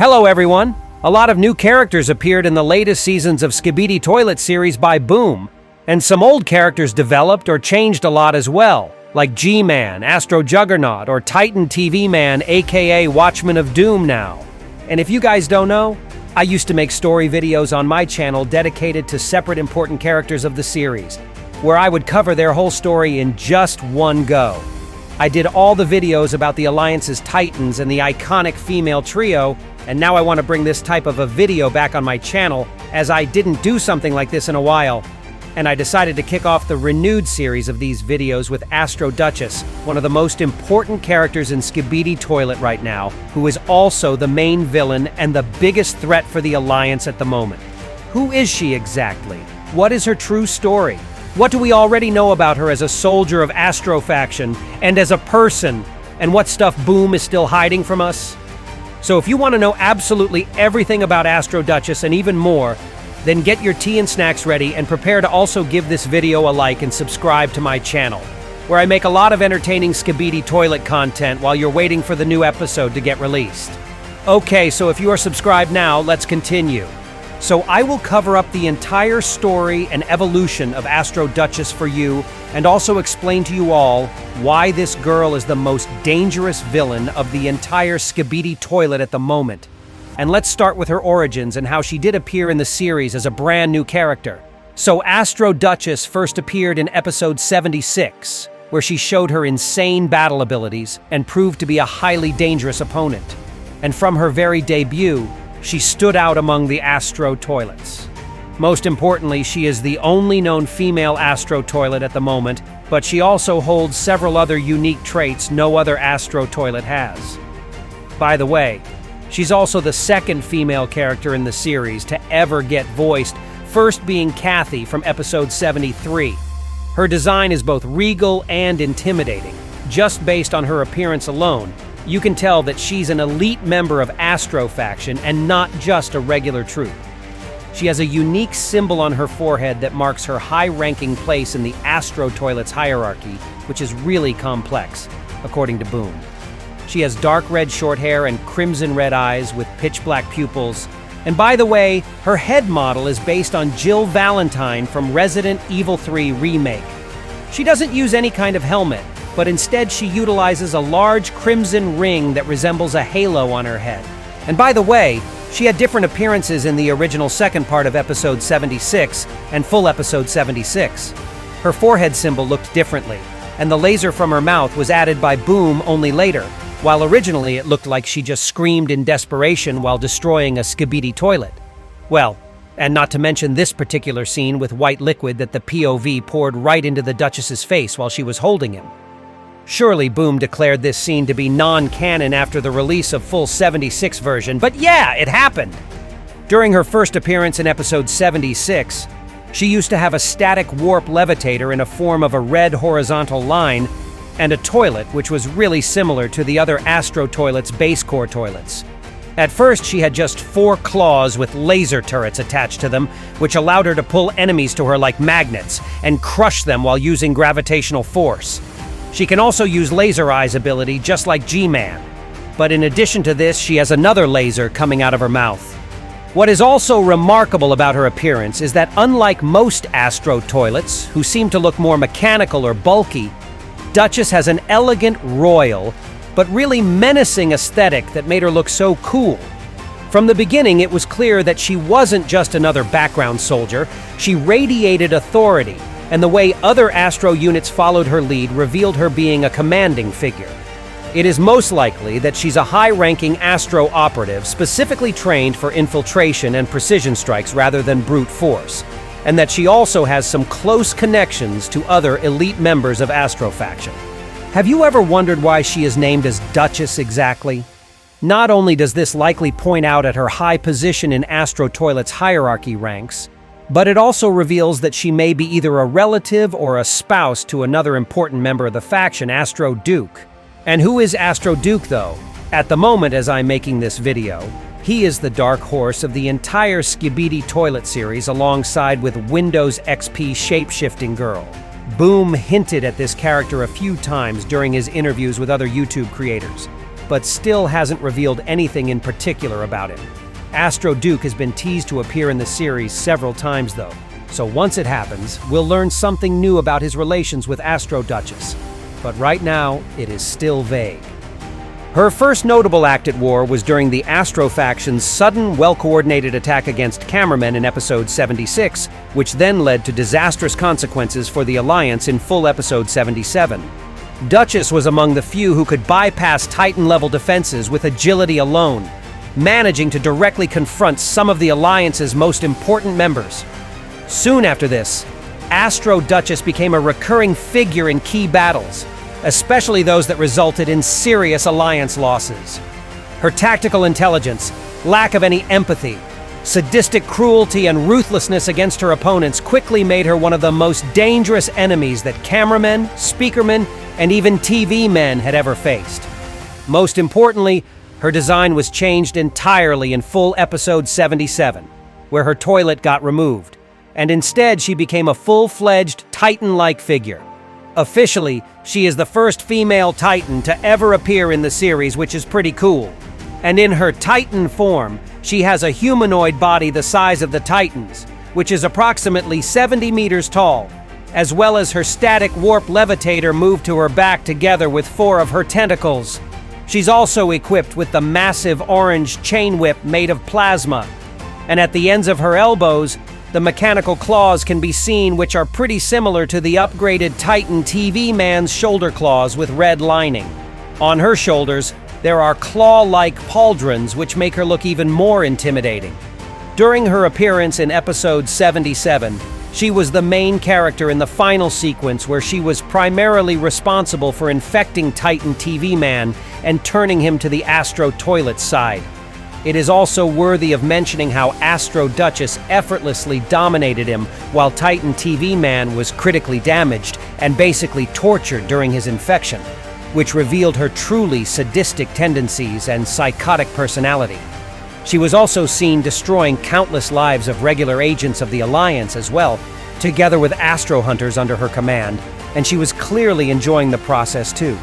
Hello everyone! A lot of new characters appeared in the latest seasons of Skibidi Toilet series by Boom, and some old characters developed or changed a lot as well, like G-Man, Astro Juggernaut, or Titan TV Man aka Watchman of Doom now. And if you guys don't know, I used to make story videos on my channel dedicated to separate important characters of the series, where I would cover their whole story in just one go. I did all the videos about the Alliance's Titans and the iconic female trio, and now I want to bring this type of a video back on my channel, as I didn't do something like this in a while, and I decided to kick off the renewed series of these videos with Astro Duchess, one of the most important characters in Skibidi Toilet right now, who is also the main villain and the biggest threat for the Alliance at the moment. Who is she exactly? What is her true story? What do we already know about her as a soldier of Astro faction and as a person? And what stuff Boom is still hiding from us? So if you want to know absolutely everything about Astro Duchess and even more, then get your tea and snacks ready and prepare to also give this video a like and subscribe to my channel, where I make a lot of entertaining Skibidi Toilet content while you're waiting for the new episode to get released. Okay, so if you are subscribed now, let's continue. So I will cover up the entire story and evolution of Astro Duchess for you, and also explain to you all why this girl is the most dangerous villain of the entire Skibidi Toilet at the moment. And let's start with her origins and how she did appear in the series as a brand new character. So Astro Duchess first appeared in episode 76, where she showed her insane battle abilities and proved to be a highly dangerous opponent. And from her very debut, she stood out among the Astro Toilets. Most importantly, she is the only known female Astro Toilet at the moment, but she also holds several other unique traits no other Astro Toilet has. By the way, she's also the second female character in the series to ever get voiced, first being Kathy from episode 73. Her design is both regal and intimidating. Just based on her appearance alone, you can tell that she's an elite member of Astro faction and not just a regular troop. She has a unique symbol on her forehead that marks her high-ranking place in the Astro Toilet's hierarchy, which is really complex, according to Boom. She has dark red short hair and crimson red eyes with pitch black pupils. And by the way, her head model is based on Jill Valentine from Resident Evil 3 Remake. She doesn't use any kind of helmet, but instead she utilizes a large crimson ring that resembles a halo on her head. And by the way, she had different appearances in the original second part of episode 76 and full episode 76. Her forehead symbol looked differently, and the laser from her mouth was added by Boom only later, while originally it looked like she just screamed in desperation while destroying a Skibidi Toilet. Well, and not to mention this particular scene with white liquid that the POV poured right into the Duchess's face while she was holding him. Surely Boom declared this scene to be non-canon after the release of full 76 version, but yeah, it happened! During her first appearance in episode 76, she used to have a static warp levitator in a form of a red horizontal line and a toilet which was really similar to the other Astro Toilet's base core toilets. At first, she had just 4 claws with laser turrets attached to them, which allowed her to pull enemies to her like magnets and crush them while using gravitational force. She can also use Laser Eye's ability just like G-Man. But in addition to this, she has another laser coming out of her mouth. What is also remarkable about her appearance is that unlike most Astro Toilets, who seem to look more mechanical or bulky, Duchess has an elegant, royal, but really menacing aesthetic that made her look so cool. From the beginning, it was clear that she wasn't just another background soldier. She radiated authority, and the way other Astro units followed her lead revealed her being a commanding figure. It is most likely that she's a high-ranking Astro operative specifically trained for infiltration and precision strikes rather than brute force, and that she also has some close connections to other elite members of Astro faction. Have you ever wondered why she is named as Duchess exactly? Not only does this likely point out at her high position in Astro Toilet's hierarchy ranks, but it also reveals that she may be either a relative or a spouse to another important member of the faction, Astro Duke. And who is Astro Duke, though? At the moment, as I'm making this video, he is the dark horse of the entire Skibidi Toilet series alongside with Windows XP shape-shifting girl. Boom hinted at this character a few times during his interviews with other YouTube creators. but still hasn't revealed anything in particular about him. Astro Duke has been teased to appear in the series several times though, so once it happens, we'll learn something new about his relations with Astro Duchess. But right now, it is still vague. Her first notable act at war was during the Astro faction's sudden, well-coordinated attack against cameramen in episode 76, which then led to disastrous consequences for the Alliance in full episode 77. Duchess was among the few who could bypass Titan-level defenses with agility alone, managing to directly confront some of the Alliance's most important members. Soon after this, Astro Duchess became a recurring figure in key battles, especially those that resulted in serious Alliance losses. Her tactical intelligence, lack of any empathy, sadistic cruelty, and ruthlessness against her opponents quickly made her one of the most dangerous enemies that cameramen, speakermen, and even TV men had ever faced. Most importantly, her design was changed entirely in full episode 77, where her toilet got removed, and instead she became a full-fledged Titan-like figure. Officially, she is the first female Titan to ever appear in the series, which is pretty cool. And in her Titan form, she has a humanoid body the size of the Titans, which is approximately 70 meters tall, as well as her static warp levitator moved to her back together with 4 of her tentacles. She's also equipped with the massive orange chain whip made of plasma, and at the ends of her elbows, the mechanical claws can be seen, which are pretty similar to the upgraded Titan TV man's shoulder claws with red lining. On her shoulders, there are claw-like pauldrons which make her look even more intimidating. During her appearance in episode 77, she was the main character in the final sequence where she was primarily responsible for infecting Titan TV Man and turning him to the Astro Toilet side. It is also worthy of mentioning how Astro Duchess effortlessly dominated him while Titan TV Man was critically damaged and basically tortured during his infection, which revealed her truly sadistic tendencies and psychotic personality. She was also seen destroying countless lives of regular agents of the Alliance as well, together with Astro Hunters under her command, and she was clearly enjoying the process too.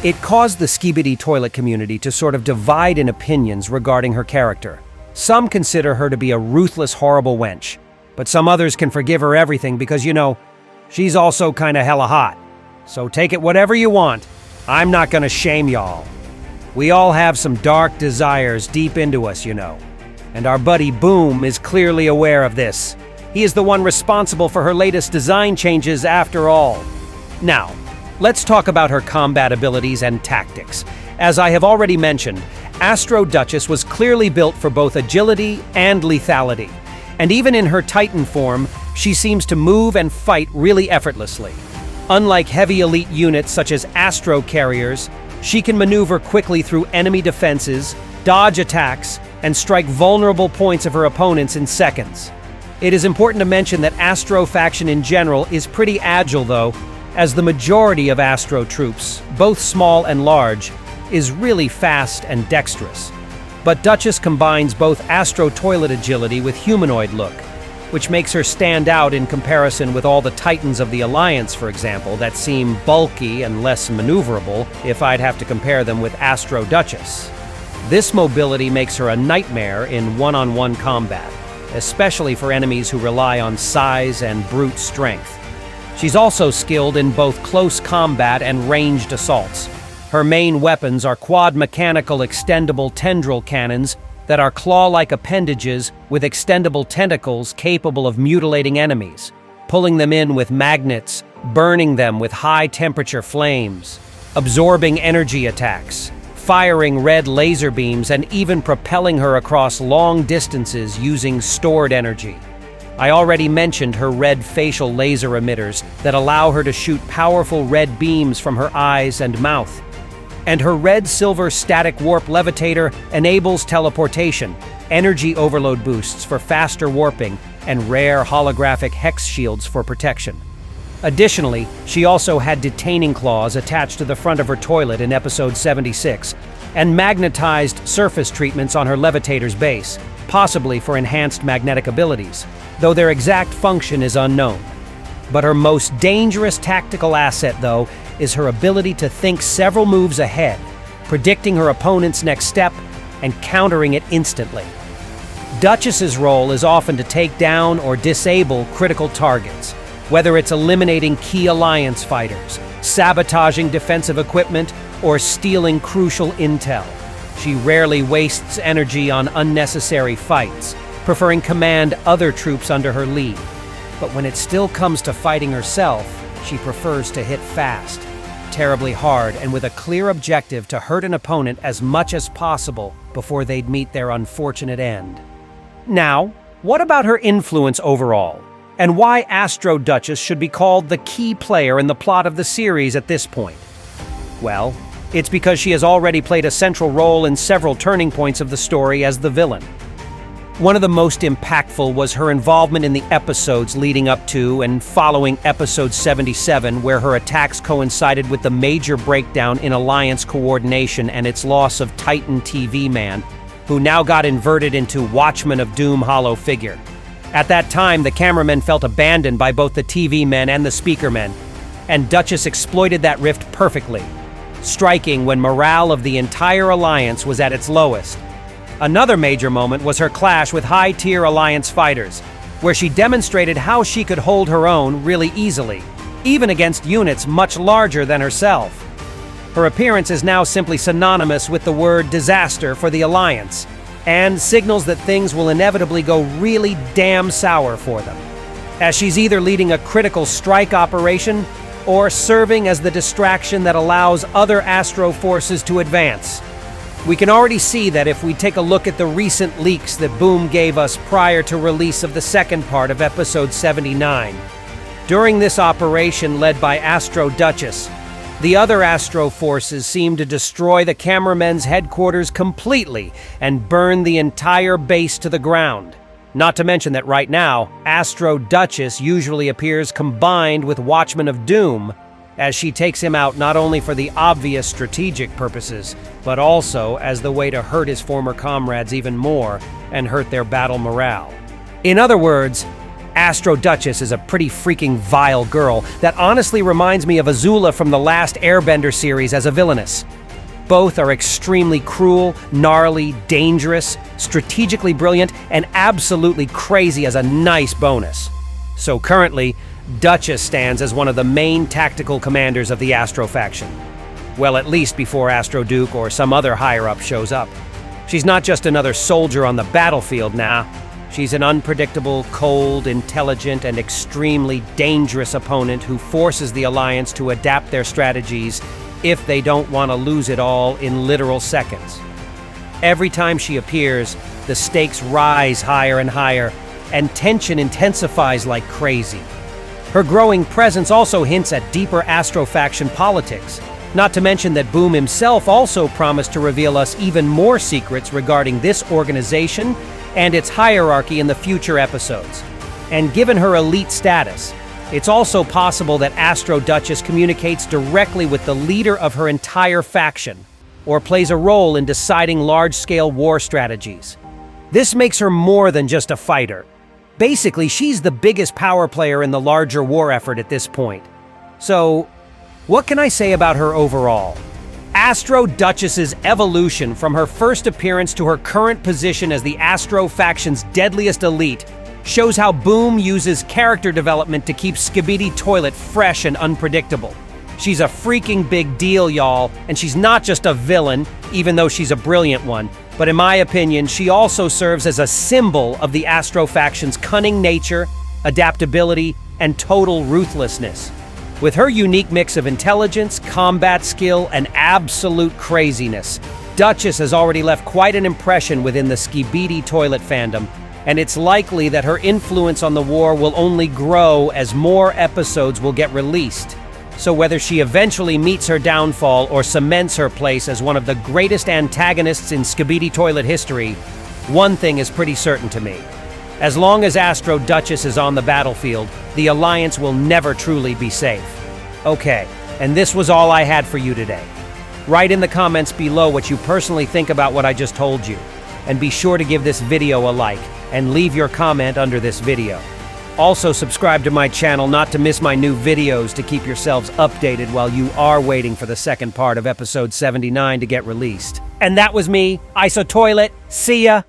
It caused the Skibidi toilet community to sort of divide in opinions regarding her character. Some consider her to be a ruthless, horrible wench, but some others can forgive her everything because, you know, she's also kinda hella hot. So take it whatever you want. I'm not gonna shame y'all. We all have some dark desires deep into us, you know. And our buddy Boom is clearly aware of this. He is the one responsible for her latest design changes after all. Now, let's talk about her combat abilities and tactics. As I have already mentioned, Astro Duchess was clearly built for both agility and lethality. And even in her Titan form, she seems to move and fight really effortlessly. Unlike heavy elite units such as Astro Carriers, she can maneuver quickly through enemy defenses, dodge attacks, and strike vulnerable points of her opponents in seconds. It is important to mention that Astro faction in general is pretty agile though, as the majority of Astro troops, both small and large, is really fast and dexterous. But Duchess combines both Astro Toilet agility with humanoid look, which makes her stand out in comparison with all the Titans of the Alliance, for example, that seem bulky and less maneuverable if I'd have to compare them with Astro Duchess. This mobility makes her a nightmare in one-on-one combat, especially for enemies who rely on size and brute strength. She's also skilled in both close combat and ranged assaults. Her main weapons are quad mechanical extendable tendril cannons that are claw-like appendages with extendable tentacles capable of mutilating enemies, pulling them in with magnets, burning them with high-temperature flames, absorbing energy attacks, firing red laser beams, and even propelling her across long distances using stored energy. I already mentioned her red facial laser emitters that allow her to shoot powerful red beams from her eyes and mouth. And her red-silver static warp levitator enables teleportation, energy overload boosts for faster warping, and rare holographic hex shields for protection. Additionally, she also had detaining claws attached to the front of her toilet in episode 76, and magnetized surface treatments on her levitator's base, possibly for enhanced magnetic abilities, though their exact function is unknown. But her most dangerous tactical asset, though, is her ability to think several moves ahead, predicting her opponent's next step and countering it instantly. Duchess's role is often to take down or disable critical targets, whether it's eliminating key alliance fighters, sabotaging defensive equipment, or stealing crucial intel. She rarely wastes energy on unnecessary fights, preferring command other troops under her lead. But when it still comes to fighting herself, she prefers to hit fast, terribly hard, and with a clear objective to hurt an opponent as much as possible before they'd meet their unfortunate end. Now, what about her influence overall? And why Astro Duchess should be called the key player in the plot of the series at this point? Well, it's because she has already played a central role in several turning points of the story as the villain. One of the most impactful was her involvement in the episodes leading up to and following episode 77, where her attacks coincided with the major breakdown in Alliance coordination and its loss of Titan TV Man, who now got inverted into Watchman of Doom hollow figure. At that time, the cameramen felt abandoned by both the TV men and the speaker men, and Duchess exploited that rift perfectly, striking when morale of the entire Alliance was at its lowest. Another major moment was her clash with high-tier Alliance fighters, where she demonstrated how she could hold her own really easily, even against units much larger than herself. Her appearance is now simply synonymous with the word disaster for the Alliance, and signals that things will inevitably go really damn sour for them, as she's either leading a critical strike operation or serving as the distraction that allows other Astro forces to advance. We can already see that if we take a look at the recent leaks that Boom gave us prior to release of the second part of episode 79. During this operation led by Astro Duchess, the other Astro forces seemed to destroy the cameramen's headquarters completely and burn the entire base to the ground. Not to mention that right now, Astro Duchess usually appears combined with Watchman of Doom, as she takes him out not only for the obvious strategic purposes, but also as the way to hurt his former comrades even more and hurt their battle morale. In other words, Astro Duchess is a pretty freaking vile girl that honestly reminds me of Azula from the last Airbender series as a villainess. Both are extremely cruel, gnarly, dangerous, strategically brilliant, and absolutely crazy as a nice bonus. So currently, Duchess stands as one of the main tactical commanders of the Astro faction. Well, at least before Astro Duke or some other higher-up shows up. She's not just another soldier on the battlefield now. She's an unpredictable, cold, intelligent, and extremely dangerous opponent who forces the Alliance to adapt their strategies if they don't want to lose it all in literal seconds. Every time she appears, the stakes rise higher and higher, and tension intensifies like crazy. Her growing presence also hints at deeper Astro faction politics, not to mention that Boom himself also promised to reveal us even more secrets regarding this organization and its hierarchy in the future episodes. And given her elite status, it's also possible that Astro Duchess communicates directly with the leader of her entire faction, or plays a role in deciding large-scale war strategies. This makes her more than just a fighter. Basically, she's the biggest power player in the larger war effort at this point. So, what can I say about her overall? Astro Duchess's evolution from her first appearance to her current position as the Astro faction's deadliest elite shows how Boom uses character development to keep Skibidi Toilet fresh and unpredictable. She's a freaking big deal, y'all, and she's not just a villain, even though she's a brilliant one, but in my opinion, she also serves as a symbol of the Astro faction's cunning nature, adaptability, and total ruthlessness. With her unique mix of intelligence, combat skill, and absolute craziness, Duchess has already left quite an impression within the Skibidi Toilet fandom, and it's likely that her influence on the war will only grow as more episodes will get released. So whether she eventually meets her downfall or cements her place as one of the greatest antagonists in Skibidi Toilet history, one thing is pretty certain to me. As long as Astro Duchess is on the battlefield, the Alliance will never truly be safe. Okay, and this was all I had for you today. Write in the comments below what you personally think about what I just told you, and be sure to give this video a like and leave your comment under this video. Also subscribe to my channel not to miss my new videos to keep yourselves updated while you are waiting for the second part of episode 79 to get released. And that was me, ISOTOILET. See ya!